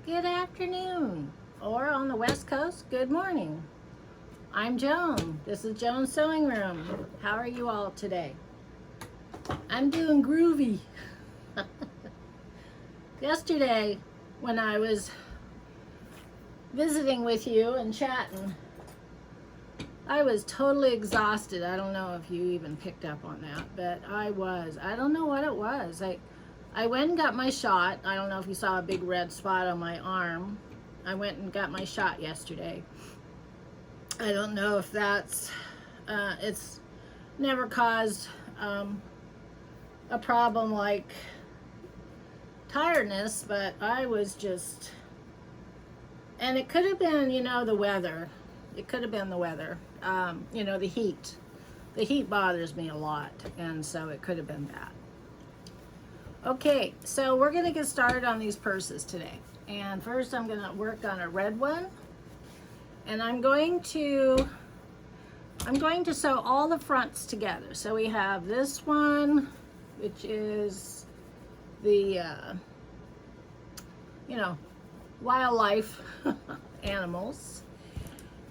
good afternoon, or on the West Coast, good morning. I'm Joan. This is Joan's Sewing Room. How are you all today? I'm doing groovy. Yesterday, when I was visiting with you and chatting, I was totally exhausted. I don't know if you even picked up on that, but I was. I don't know what it was. I went and got my shot. I don't know if you saw a big red spot on my arm. I went and got my shot yesterday. I don't know if that's, it's never caused a problem like tiredness, but I was just, and it could have been, the weather. It could have been the weather. The heat. The heat bothers me a lot, and so it could have been that. Okay, so we're going to get started on these purses today. And first I'm going to work on a red one. And I'm going to sew all the fronts together. So we have this one, which is the, wildlife animals.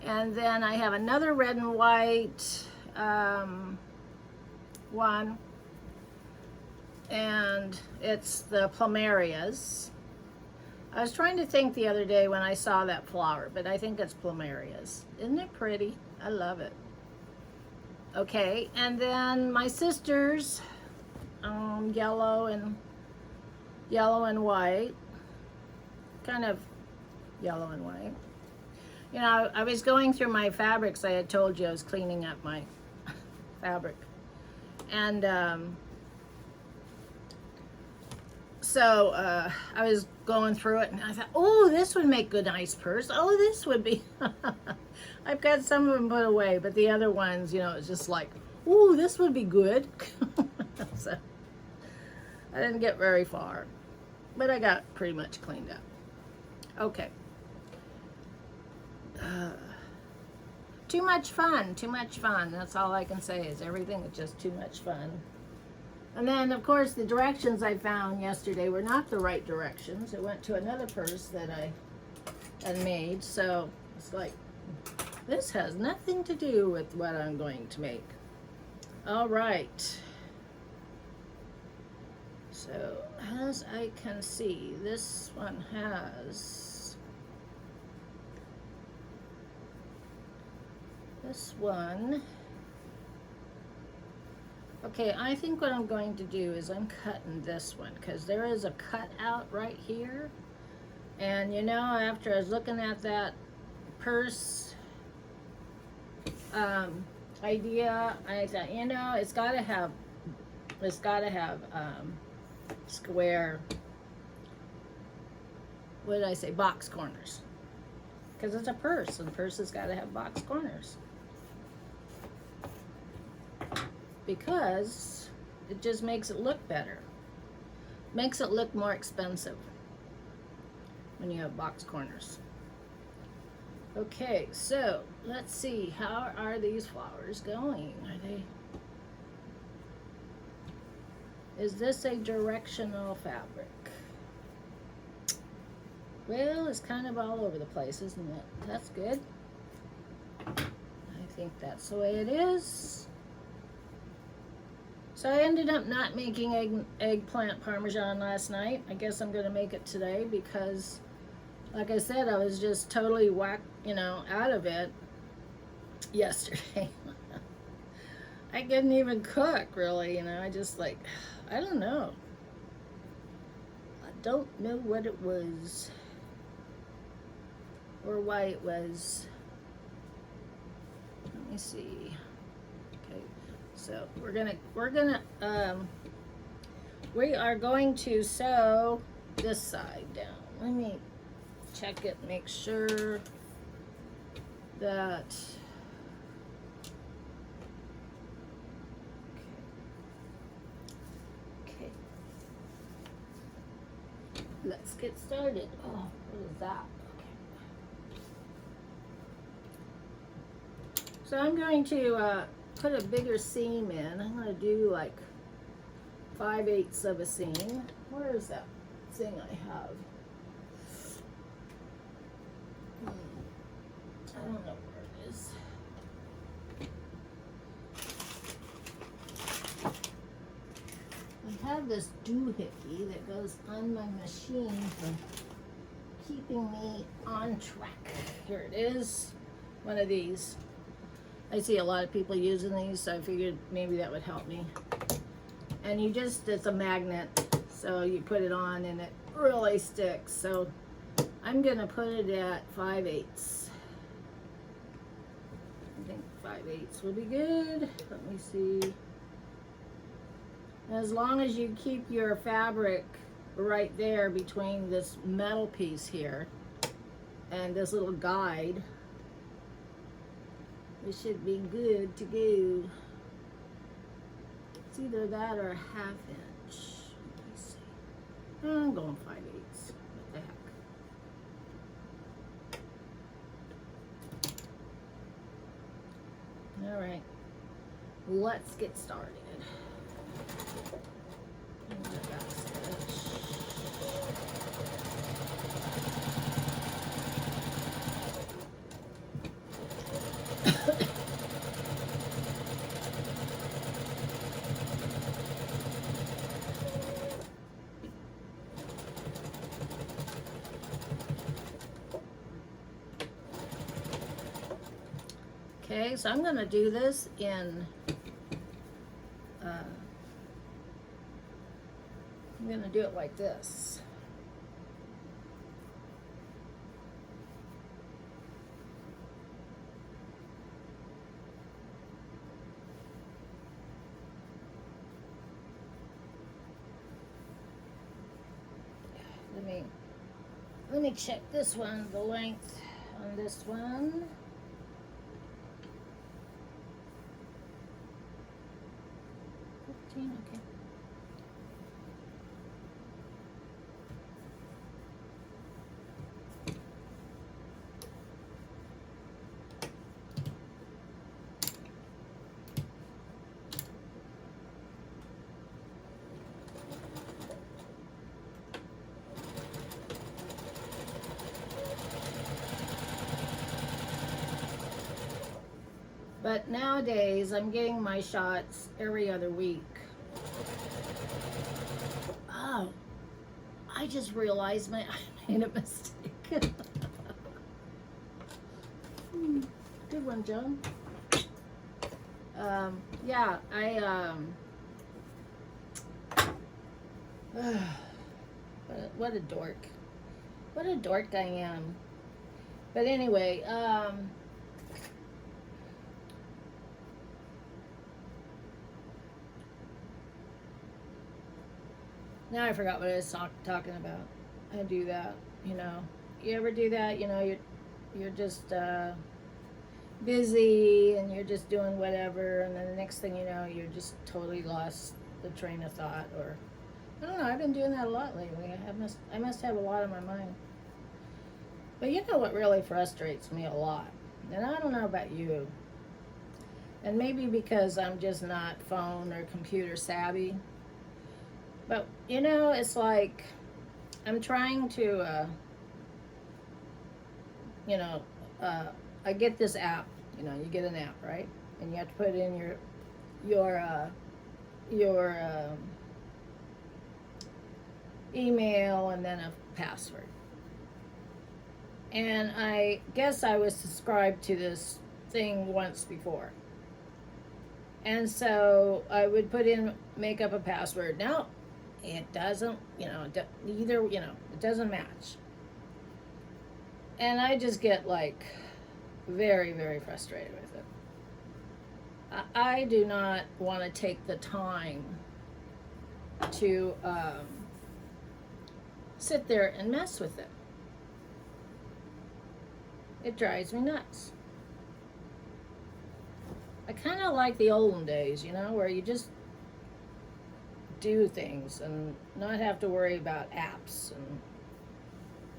And then I have another red and white one. And it's the plumerias. I was trying to think the other day when I saw that flower, but I think it's plumerias. Isn't it pretty? I love it. Okay, and then my sister's yellow and white, kind of yellow and white. I was going through my fabrics. I had told you I was cleaning up my fabric, and so I was going through it, and I thought, oh, this would make a nice purse. Oh, this would be. I've got some of them put away, but the other ones, it's just like, oh, this would be good. So I didn't get very far, but I got pretty much cleaned up. Okay. Too much fun, too much fun. That's all I can say is everything is just too much fun. And then, of course, the directions I found yesterday were not the right directions. It went to another purse that I had made. So it's like, this has nothing to do with what I'm going to make. All right. So as I can see, this one has this one. Okay, I think what I'm going to do is I'm cutting this one because there is a cutout right here. And after I was looking at that purse idea, I thought, it's got to have square, what did I say, box corners. Because it's a purse, and the purse has got to have box corners. Because it just makes it look better. Makes it look more expensive when you have box corners. Okay, so let's see, how are these flowers going? Is this a directional fabric? Well, it's kind of all over the place, isn't it? That's good. I think that's the way it is. So I ended up not making eggplant parmesan last night. I guess I'm going to make it today because, like I said, I was just totally out of it yesterday. I couldn't even cook, really, I just I don't know. I don't know what it was or why it was. Let me see. Okay. So we are going to sew this side down. Let me check it, make sure that, okay. Let's get started. Oh, what is that? Okay. So I'm going to put a bigger seam in. I'm going to do like 5/8 of a seam. Where is that thing I have? have this doohickey that goes on my machine for keeping me on track. Here it is, one of these. I see a lot of people using these, so I figured maybe that would help me. And you just, it's a magnet, so you put it on and it really sticks. So I'm gonna put it at 5/8. I think 5/8 will be good. Let me see. As long as you keep your fabric right there between this metal piece here and this little guide, it should be good to go. It's either that or a 1/2 inch. Let me see. I'm going 5/8. What the heck. All right, let's get started. Okay, so I'm going to do this in, I'm going to do it like this. Let me check this one, the length on this one. Okay. But nowadays, I'm getting my shots every other week. Oh, I just realized I made a mistake. Good one, Joan. Yeah, what a dork. What a dork I am. But anyway, now I forgot what I was talking about. I do that, you know. You ever do that? You know, you're just busy and you're just doing whatever, and then the next thing you know, you're just totally lost the train of thought. Or I don't know. I've been doing that a lot lately. I must have a lot on my mind. But you know what really frustrates me a lot, and I don't know about you, and maybe because I'm just not phone or computer savvy. But, you know, it's like I'm trying to, I get this app, you know, you get an app, right? And you have to put in your email and then a password. And I guess I was subscribed to this thing once before. And so I would make up a password. Now, it doesn't, it doesn't match. And I just get like very, very frustrated with it. I do not want to take the time to sit there and mess with it. It drives me nuts. I kind of like the olden days, you know, where you just do things and not have to worry about apps and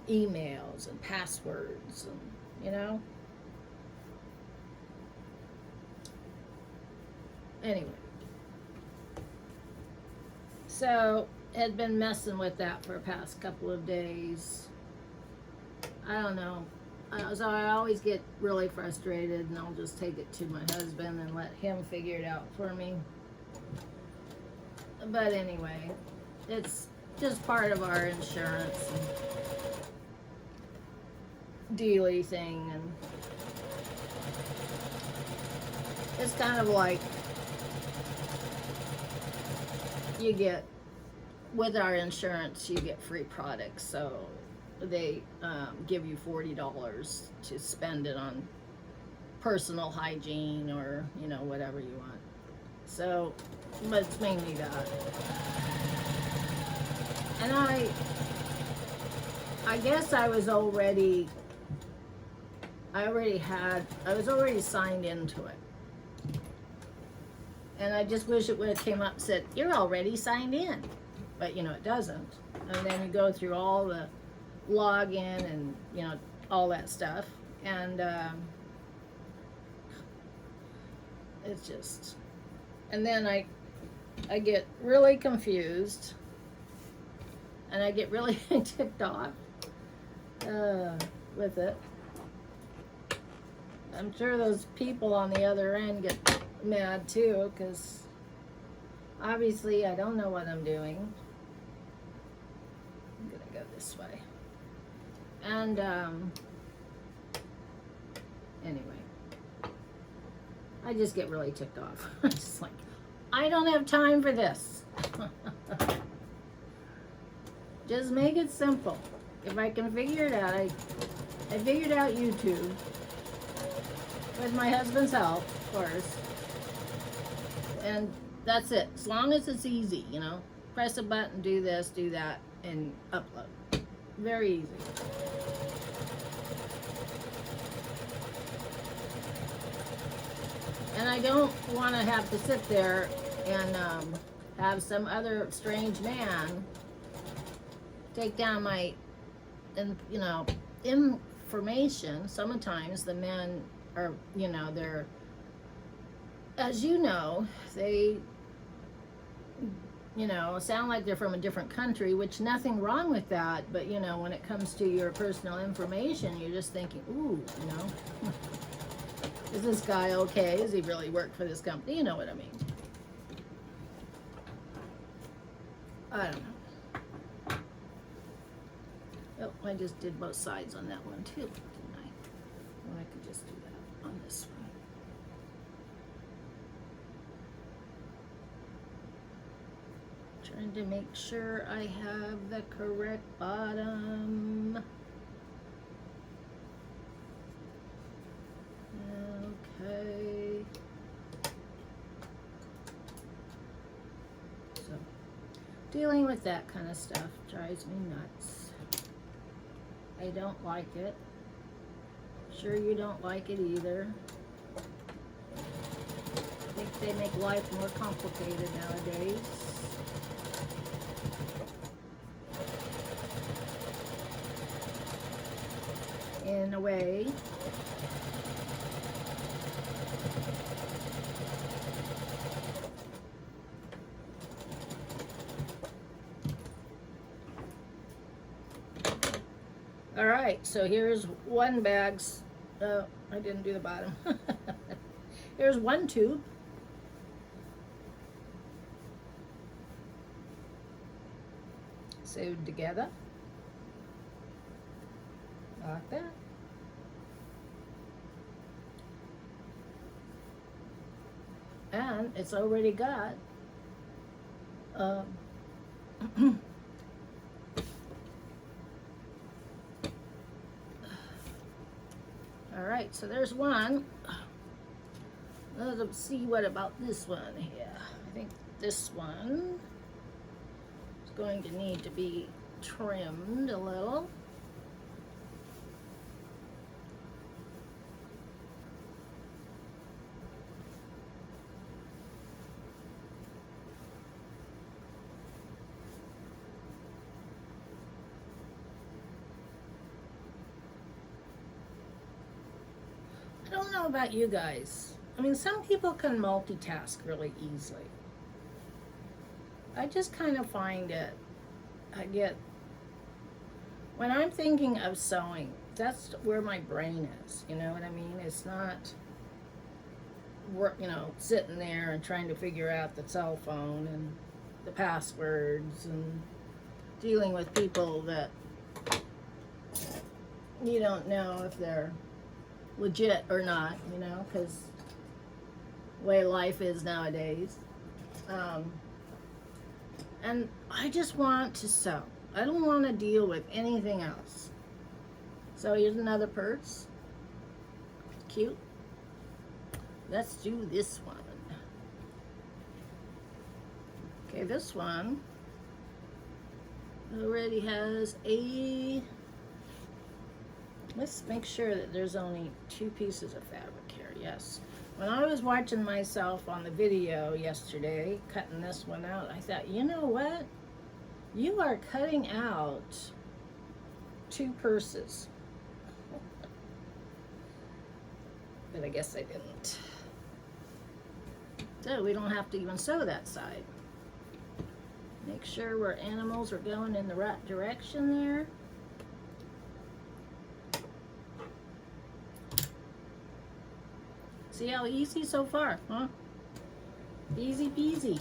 emails and passwords and, you know. Anyway, so had been messing with that for the past couple of days. I don't know. So I always get really frustrated, and I'll just take it to my husband and let him figure it out for me. But anyway, It's just part of our insurance and dealy thing, and it's kind of like you get, with our insurance, you get free products. So they give you $40 to spend it on personal hygiene or, you know, whatever you want. So, but it's mainly that. And I guess I was already signed into it. And I just wish it would have came up and said, you're already signed in. But, you know, it doesn't. And then you go through all the login and, you know, all that stuff. And it's just, and then I get really confused. And I get really ticked off with it. I'm sure those people on the other end get mad too, because obviously I don't know what I'm doing. I'm gonna go this way. And anyway, I just get really ticked off. I'm just like, I don't have time for this. Just make it simple. If I can figure it out, I figured out YouTube with my husband's help, of course. And that's it. As long as it's easy, you know. Press a button, do this, do that, and upload. Very easy. And I don't want to have to sit there and have some other strange man take down my, you know, information. Sometimes the men are, you know, they're, as you know, they, you know, sound like they're from a different country, which nothing wrong with that. But, you know, when it comes to your personal information, you're just thinking, ooh, you know, is this guy okay? Does he really work for this company? You know what I mean. I don't know. Oh, I just did both sides on that one too, didn't I? Well, I could just do that on this one. Trying to make sure I have the correct bottom. Okay. So, dealing with that kind of stuff drives me nuts. I don't like it. Sure you don't like it either. I think they make life more complicated nowadays. In a way. All right, so here's one bag's, oh, I didn't do the bottom. Here's one tube. Sewed together. Like that. And it's already got all right, so there's one. Let's see what about this one here. I think this one is going to need to be trimmed a little. I don't know about you guys. I mean, some people can multitask really easily. I just kind of find it, when I'm thinking of sewing, that's where my brain is, you know what I mean? It's not, you know, sitting there and trying to figure out the cell phone and the passwords and dealing with people that you don't know if they're legit or not, you know, because the way life is nowadays. And I just want to sew. I don't want to deal with anything else. So here's another purse. Cute. Let's do this one. Okay, this one already has a... Let's make sure that there's only 2 pieces of fabric here. Yes. When I was watching myself on the video yesterday, cutting this one out, I thought, you know what? You are cutting out 2 purses. But I guess I didn't. So we don't have to even sew that side. Make sure our animals are going in the right direction there. See how easy so far, huh? Easy peasy.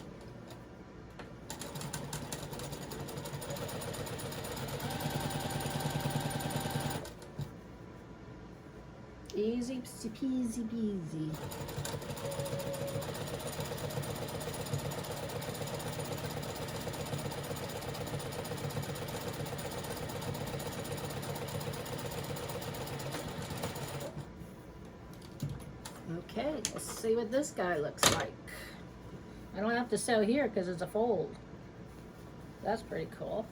Easy peasy peasy. Okay, let's see what this guy looks like. I don't have to sew here because it's a fold. That's pretty cool.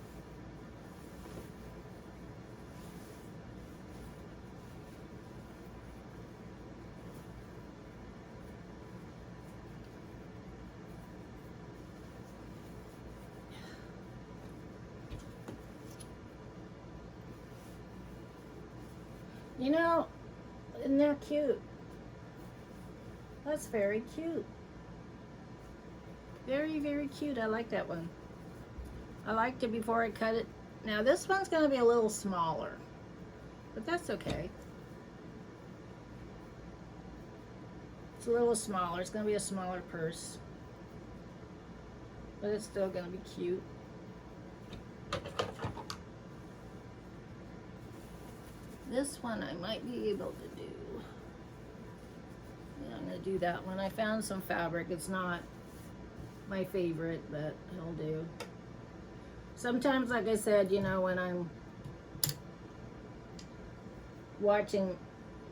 You know, isn't that cute? That's very cute. Very, very cute. I like that one. I liked it before I cut it. Now this one's going to be a little smaller, but that's okay. It's a little smaller. It's going to be a smaller purse, but it's still going to be cute. This one I might be able to do. Yeah, I'm going to do that one. I found some fabric. It's not my favorite, but it'll do. Sometimes, like I said, you know, when I'm watching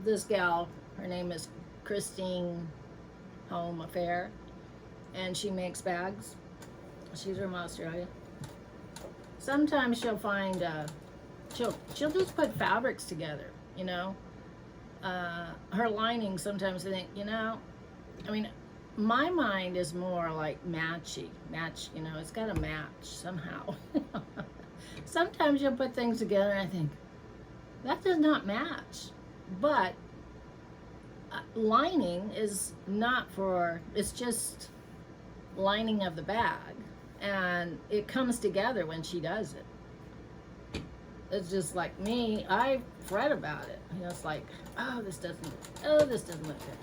this gal, her name is Christine Home Affair, and she makes bags. She's from Australia. Sometimes she'll find, she'll just put fabrics together, you know. Her lining, sometimes I think, you know, I mean, my mind is more like match, you know, it's got to match somehow. Sometimes you'll put things together and I think, that does not match. But lining is not for, it's just lining of the bag. And it comes together when she does it. It's just like me, I fret about it. You know, it's like, oh, this doesn't look good.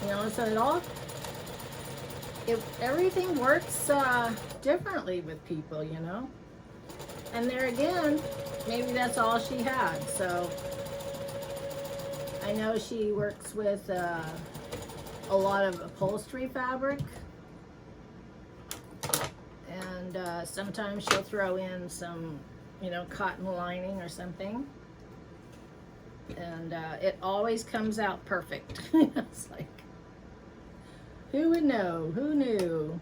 You know, so everything works differently with people, you know. And there again, maybe that's all she had. So I know she works with a lot of upholstery fabric. And sometimes she'll throw in some, you know, cotton lining or something. And it always comes out perfect. It's like, who would know? Who knew?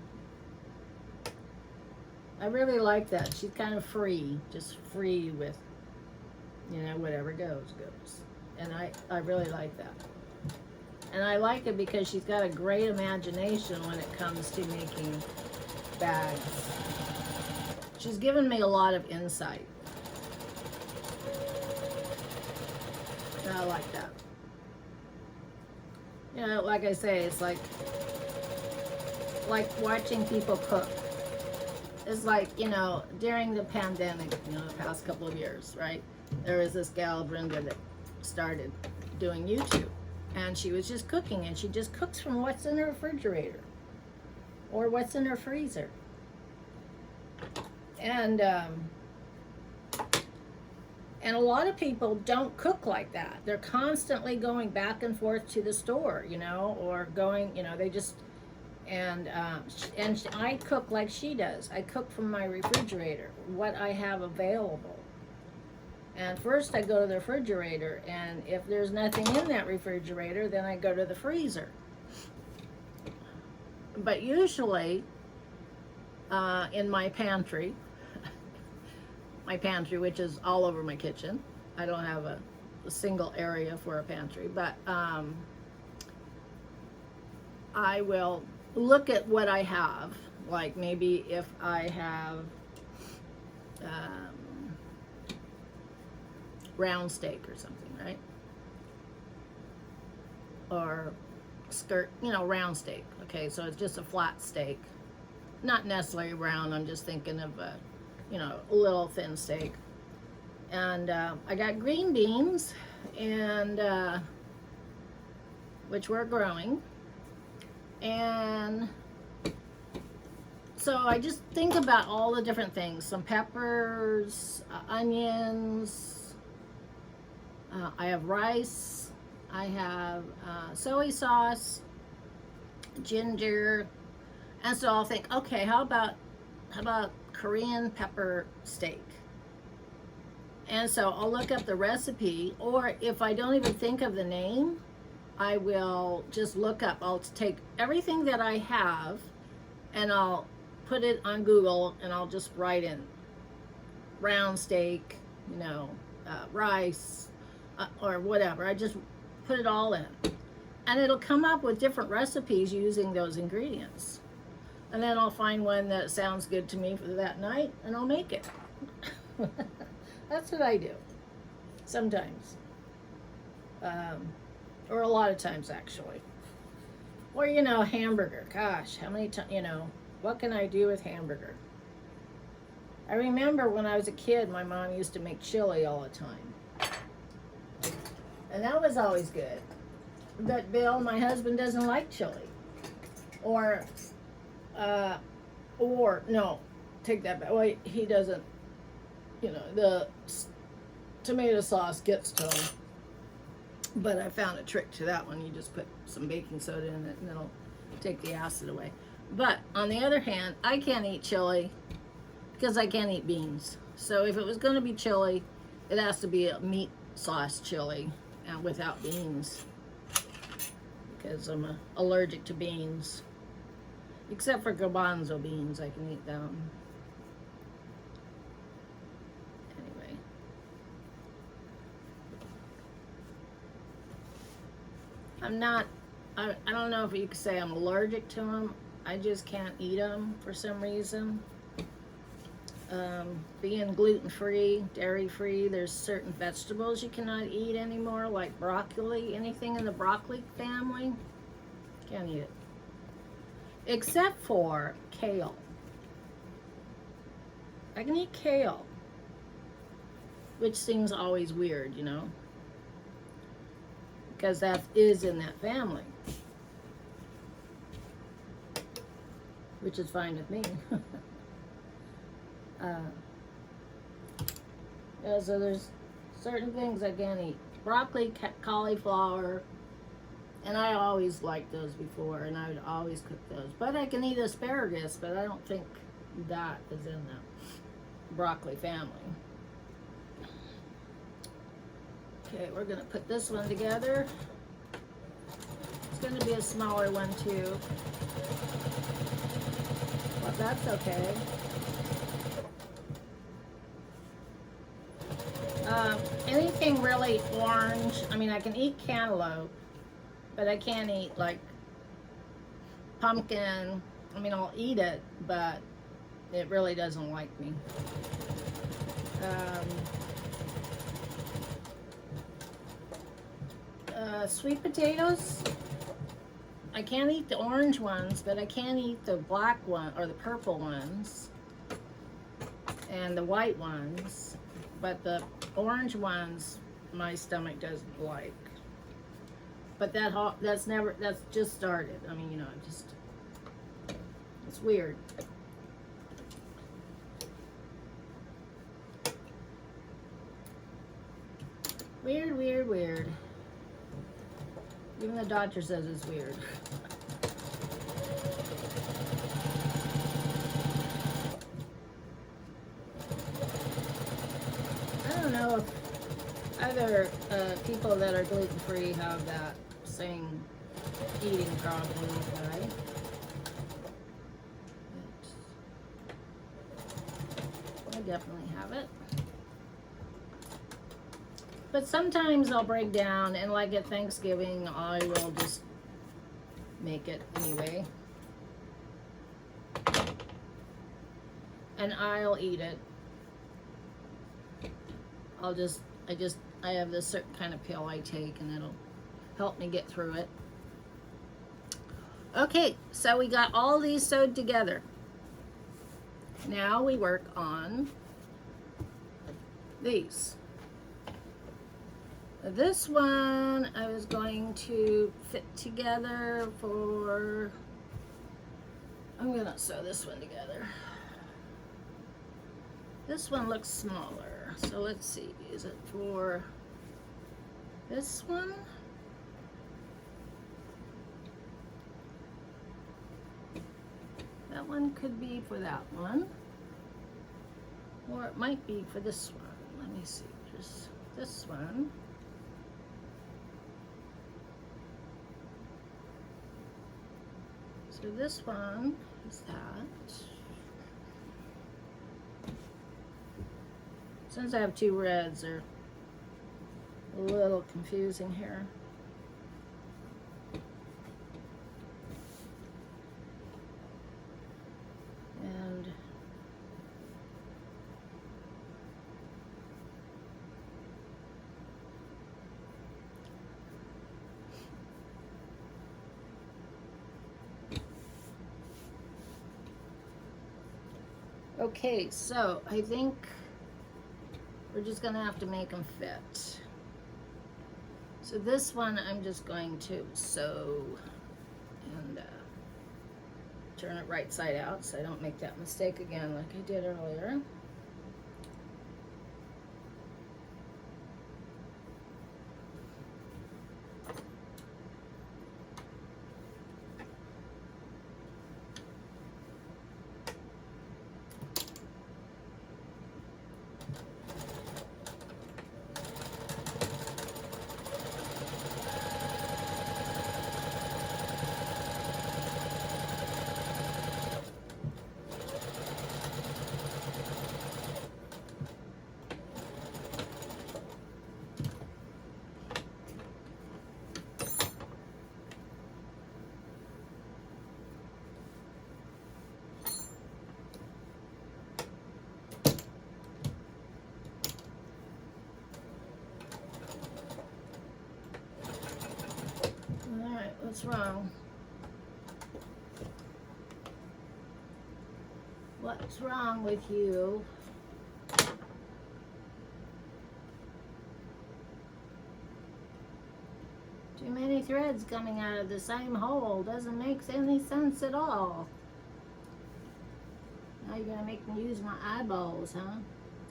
I really like that. She's kind of free, just free with, you know, whatever goes. And I really like that. And I like it because she's got a great imagination when it comes to making bags. She's given me a lot of insight. And I like that. You know, like I say, it's like watching people cook. It's like, you know, during the pandemic, you know, the past couple of years, right? There was this gal, Brenda, that started doing YouTube. And she was just cooking, and she just cooks from what's in the refrigerator. or what's in her freezer. And a lot of people don't cook like that. They're constantly going back and forth to the store, you know, or going, you know, they just, and I cook like she does. I cook from my refrigerator, what I have available. And first I go to the refrigerator, and if there's nothing in that refrigerator, then I go to the freezer. But usually, in my pantry, which is all over my kitchen. I don't have a single area for a pantry, but I will look at what I have. Like maybe if I have round steak or something, right? Or round steak. Okay, so it's just a flat steak. Not necessarily round, I'm just thinking of a little thin steak. And I got green beans, and which we're growing. And so I just think about all the different things. Some peppers, onions. I have rice. I have soy sauce, ginger. And so I'll think, okay, how about Korean pepper steak? And so I'll look up the recipe, or if I don't even think of the name, I will just look up. I'll take everything that I have and I'll put it on Google, and I'll just write in round steak, rice, or whatever. I just put it all in, and it'll come up with different recipes using those ingredients. And then I'll find one that sounds good to me for that night, and I'll make it. That's what I do. Sometimes. Or a lot of times, actually. Or, hamburger. Gosh, how many times, what can I do with hamburger? I remember when I was a kid, my mom used to make chili all the time. And that was always good. But Bill, my husband, doesn't like chili. Or no, take that back. Well, he doesn't, the tomato sauce gets to him. But I found a trick to that one. You just put some baking soda in it, and it'll take the acid away. But on the other hand, I can't eat chili because I can't eat beans. So if it was going to be chili, it has to be a meat sauce chili and without beans, because I'm allergic to beans. Except for garbanzo beans, I can eat them. Anyway. I don't know if you could say I'm allergic to them. I just can't eat them for some reason. Being gluten-free, dairy-free, there's certain vegetables you cannot eat anymore, like broccoli. Anything in the broccoli family, can't eat it. Except for kale. I can eat kale, which seems always weird, because that is in that family, which is fine with me. So there's certain things I can't eat. Broccoli, cauliflower, and I always liked those before, and I would always cook those. But I can eat asparagus, but I don't think that is in the broccoli family. Okay, we're gonna put this one together. It's gonna be a smaller one too. But that's okay. Anything really orange, I can eat cantaloupe, but I can't eat like pumpkin. I'll eat it, but it really doesn't like me. Sweet potatoes, I can't eat the orange ones, but I can eat the black one or the purple ones and the white ones, but the orange ones my stomach doesn't like. But that's just started. It's weird. Weird, weird, weird. Even the doctor says it's weird. I don't know if other people that are gluten-free have that same eating problem that I definitely have it. But sometimes I'll break down, and like at Thanksgiving, I will just make it anyway. And I'll eat it. I have this certain kind of pill I take, and it'll help me get through it. Okay, so we got all these sewed together. Now we work on these. This one I was going to fit together for, I'm gonna sew this one together. This one looks smaller, so let's see, is it for this one? That one could be for that one, or it might be for this one. Let me see, there's this one. So this one is that. Since I have two reds, they're a little confusing here. And okay, so I think we're just gonna have to make them fit. So this one I'm just going to sew and turn it right side out so I don't make that mistake again like I did earlier. What's wrong? What's wrong with you? Too many threads coming out of the same hole doesn't make any sense at all. Now you're gonna make me use my eyeballs, huh?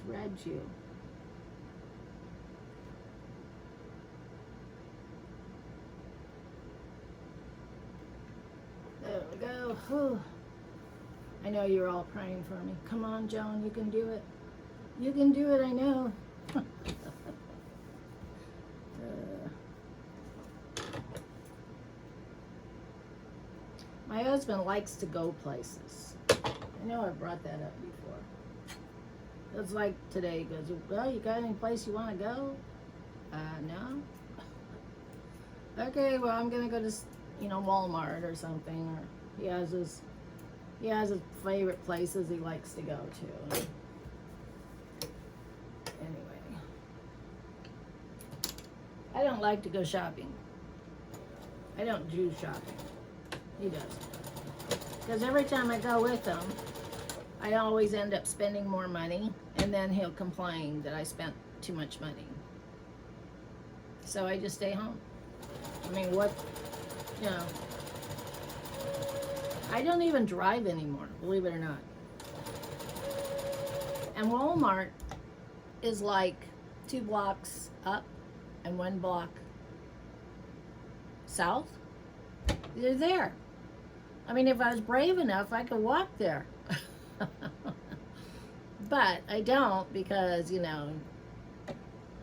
Thread you. There we go. Whew. I know you're all praying for me. Come on, Joan, you can do it. You can do it, I know. My husband likes to go places. I know I've brought that up before. It's like today, he goes, well, you got any place you want to go? No. Okay, well, I'm going to go to, Walmart or something. Or he has his favorite places he likes to go to. Anyway. I don't like to go shopping. I don't do shopping. He does. Because every time I go with him, I always end up spending more money, and then he'll complain that I spent too much money. So I just stay home. I mean, I don't even drive anymore, believe it or not. And Walmart is like 2 blocks up and 1 block south. They're there. I mean, if I was brave enough, I could walk there. But I don't because, you know,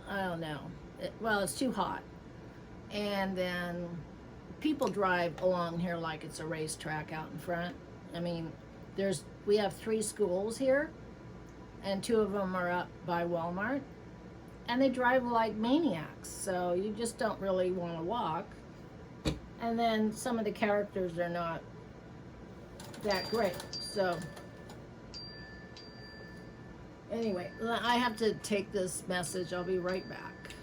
I don't know. Well, it's too hot. And then people drive along here like it's a racetrack out in front. I mean, we have 3 schools here, and 2 of them are up by Walmart, and they drive like maniacs, so you just don't really want to walk. And then some of the characters are not that great. So anyway, I have to take this message. I'll be right back.